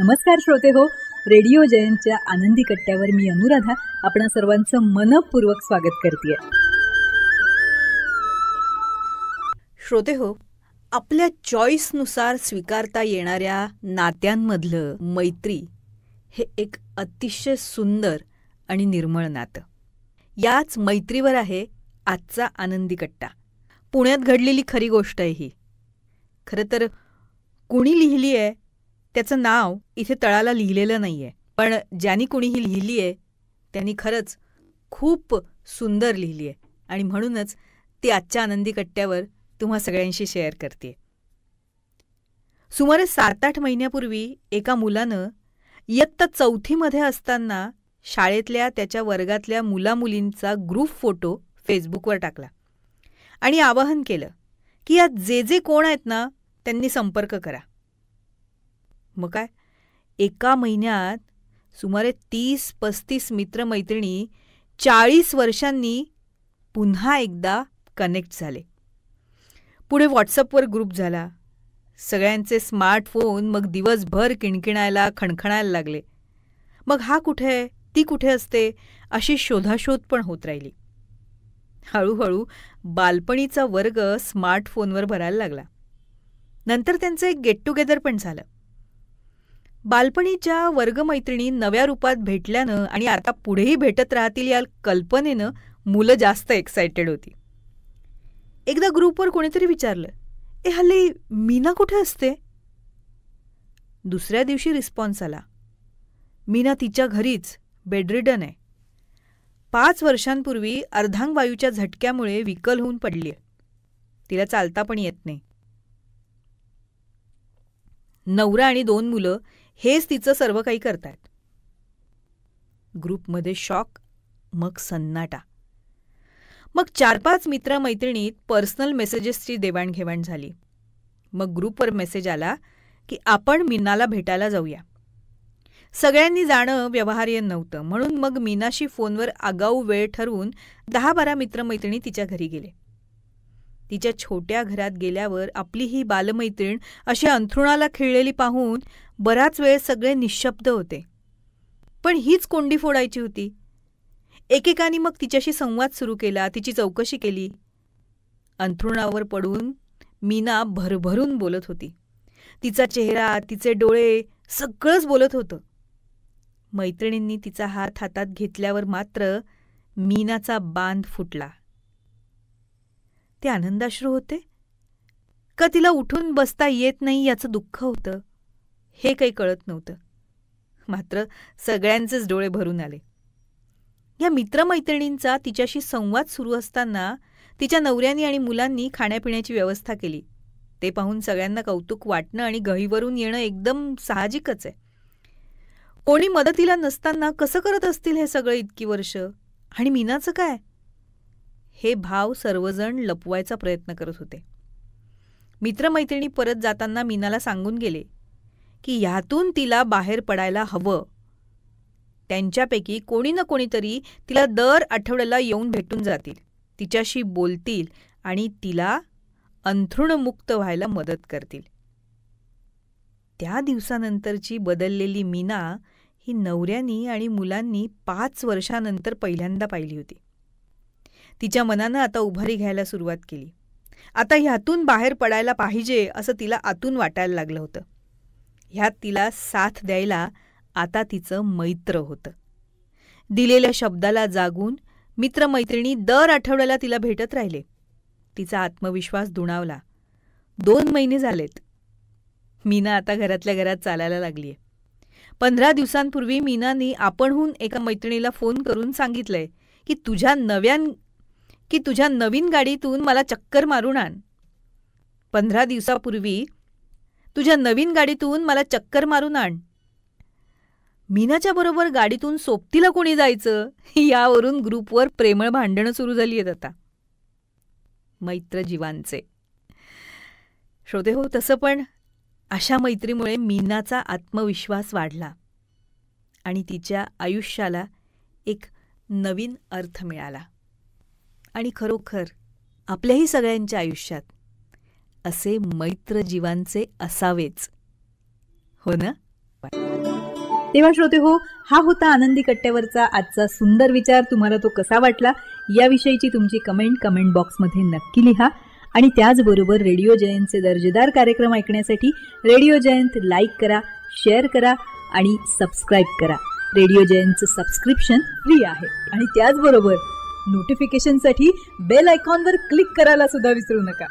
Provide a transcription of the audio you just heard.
नमस्कार श्रोते हो, रेडिओ जयंतच्या आनंदी कट्ट्यावर मी अनुराधा आपणा सर्वांचं मनपूर्वक स्वागत करते. श्रोते हो, आपल्या चॉईसनुसार स्वीकारता येणाऱ्या नात्यांमधलं मैत्री हे एक अतिशय सुंदर आणि निर्मळ नातं. याच मैत्रीवर आहे आजचा आनंदी कट्टा. पुण्यात घडलेली खरी गोष्ट आहे ही. खरं तर कुणी लिहिली आहे त्याचं नाव इथे तळाला लिहिलेलं नाही आहे, पण ज्यांनी कुणी ही लिहिली आहे त्यांनी खरंच खूप सुंदर लिहिली आहे आणि म्हणूनच ती आजच्या आनंदी कट्ट्यावर तुम्हा सगळ्यांशी शेअर करते. सुमारे 7-8 महिन्यापूर्वी एका मुलानं इयत्ता 4थीमध्ये असताना शाळेतल्या त्याच्या वर्गातल्या मुलामुलींचा ग्रुप फोटो फेसबुकवर टाकला आणि आवाहन केलं की यात जे कोण आहेत ना त्यांनी संपर्क करा. मग काय, एका महिन्यात सुमारे 30-35 मित्रमैत्रिणी 40 वर्षांनी पुन्हा एकदा कनेक्ट झाले. पुढे व्हॉट्सअपवर ग्रुप झाला. सगळ्यांचे स्मार्टफोन मग दिवसभर किणकिणायला खणखणायला लागले. मग हा कुठे आहे, ती कुठे असते अशी शोधाशोध पण होत राहिली. हळूहळू बालपणीचा वर्ग स्मार्टफोनवर भरायला लागला. नंतर त्यांचं एक गेट टुगेदर पण झालं. बालपणीच्या वर्गमैत्रिणी नव्या रूपात भेटल्यानं आणि आता पुढेही भेटत राहतील या कल्पनेनं मुलं जास्त एक्सायटेड होती. एकदा ग्रुपवर कोणीतरी विचारलं, हल्ली मीना कुठे असते? दुसऱ्या दिवशी रिस्पॉन्स आला, मीना तिच्या घरीच बेडरिडन आहे. 5 वर्षांपूर्वी अर्धांगवायूच्या झटक्यामुळे विकल होऊन पडली आहे. तिला चालता पण येत नाही. नवरा आणि 2 मुलं हेच तिचं सर्व काही करतायत. ग्रुपमध्ये शॉक, मग सन्नाटा. मग 4-5 मित्रमैत्रिणीत पर्सनल मेसेजेसची देवाणघेवाण झाली. मग ग्रुपवर मेसेज आला की आपण मीनाला भेटायला जाऊया. सगळ्यांनी जाणं व्यवहार्य नव्हतं, म्हणून मग मीनाशी फोनवर आगाऊ वेळ ठरवून 10-12 मित्रमैत्रिणी तिच्या घरी गेले. तिच्या छोट्या घरात गेल्यावर आपली ही बालमैत्रीण अशी अंथरुणाला खिळलेली पाहून बराच वेळ सगळे निःशब्द होते. पण हीच कोंडी फोडायची होती. एकेकाने मग तिच्याशी संवाद सुरू केला, तिची चौकशी केली. अंथरुणावर पडून मीना भरभरून बोलत होती. तिचा चेहरा, तिचे डोळे सगळंच बोलत होतं. मैत्रिणींनी तिचा हात हातात घेतल्यावर मात्र मीनाचा बांध फुटला. ते आनंदाश्रू होते का तिला उठून बसता येत नाही याचं दुःख होतं, हे काही कळत नव्हतं. मात्र सगळ्यांचेच डोळे भरून आले. या मित्रमैत्रिणींचा तिच्याशी संवाद सुरू असताना तिच्या नवऱ्यानी आणि मुलांनी खाण्यापिण्याची व्यवस्था केली. ते पाहून सगळ्यांना कौतुक वाटणं आणि गहिवरून येणं एकदम साहजिकच आहे. कोणी मदतीला नसताना कसं करत असतील हे सगळं इतकी वर्ष? आणि मीनाचं काय? हे भाव सर्वजण लपवायचा प्रयत्न करत होते. मित्रमैत्रिणी परत जाताना मीनाला सांगून गेले की ह्यातून तिला बाहेर पडायला हवं. त्यांच्यापैकी कोणी ना कोणीतरी तिला दर आठवड्याला येऊन भेटून जातील, तिच्याशी बोलतील आणि तिला अंथरुणमुक्त व्हायला मदत करतील. त्या दिवसानंतरची बदललेली मीना ही नवऱ्यानी आणि मुलांनी 5 वर्षानंतर पहिल्यांदा पाहिली होती. तिच्या मनानं आता उभारी घ्यायला सुरुवात केली. आता ह्यातून बाहेर पडायला पाहिजे असं तिला आतून वाटायला लागलं होतं. ह्यात तिला साथ द्यायला आता तिचं मैत्र होतं. दिलेल्या शब्दाला जागून मित्रमैत्रिणी दर आठवड्याला तिला भेटत राहिले. तिचा आत्मविश्वास दुणावला. 2 महिने झालेत. मीना आता घरातल्या घरात चालायला लागलीय. 15 दिवसांपूर्वी मीनाने आपणहून एका मैत्रिणीला फोन करून सांगितलंय की तुझ्या नवीन गाडीतून मला चक्कर मारून आण. 15 दिवसापूर्वी तुझ्या नवीन गाडीतून मला चक्कर मारून आण. मीनाच्या बरोबर गाडीतून सोबतीला कोणी जायचं यावरून ग्रुपवर प्रेमळ भांडणं सुरू झाली आहेत आता. मैत्रजीवांचे. श्रोते हो, तसं पण अशा मैत्रीमुळे मीनाचा आत्मविश्वास वाढला आणि तिच्या आयुष्याला एक नवीन अर्थ मिळाला. आणि खरोखर आपल्याही सगळ्यांच्या आयुष्यात असे मैत्रजीवांचे असावेच, हो ना? तेव्हा श्रोते हो, हा होता आनंदी कट्ट्यावरचा आजचा सुंदर विचार. तुम्हाला तो कसा वाटला याविषयीची तुमची कमेंट बॉक्समध्ये नक्की लिहा. आणि त्याचबरोबर रेडिओ जयंतचे दर्जेदार कार्यक्रम ऐकण्यासाठी रेडिओ जयंत लाईक करा, शेअर करा आणि सबस्क्राईब करा. रेडिओ जयंतचं सबस्क्रिप्शन फ्री आहे. आणि त्याचबरोबर नोटिफिकेशनसाठी बेल आयकॉनवर क्लिक करायला सुद्धा विसरू नका.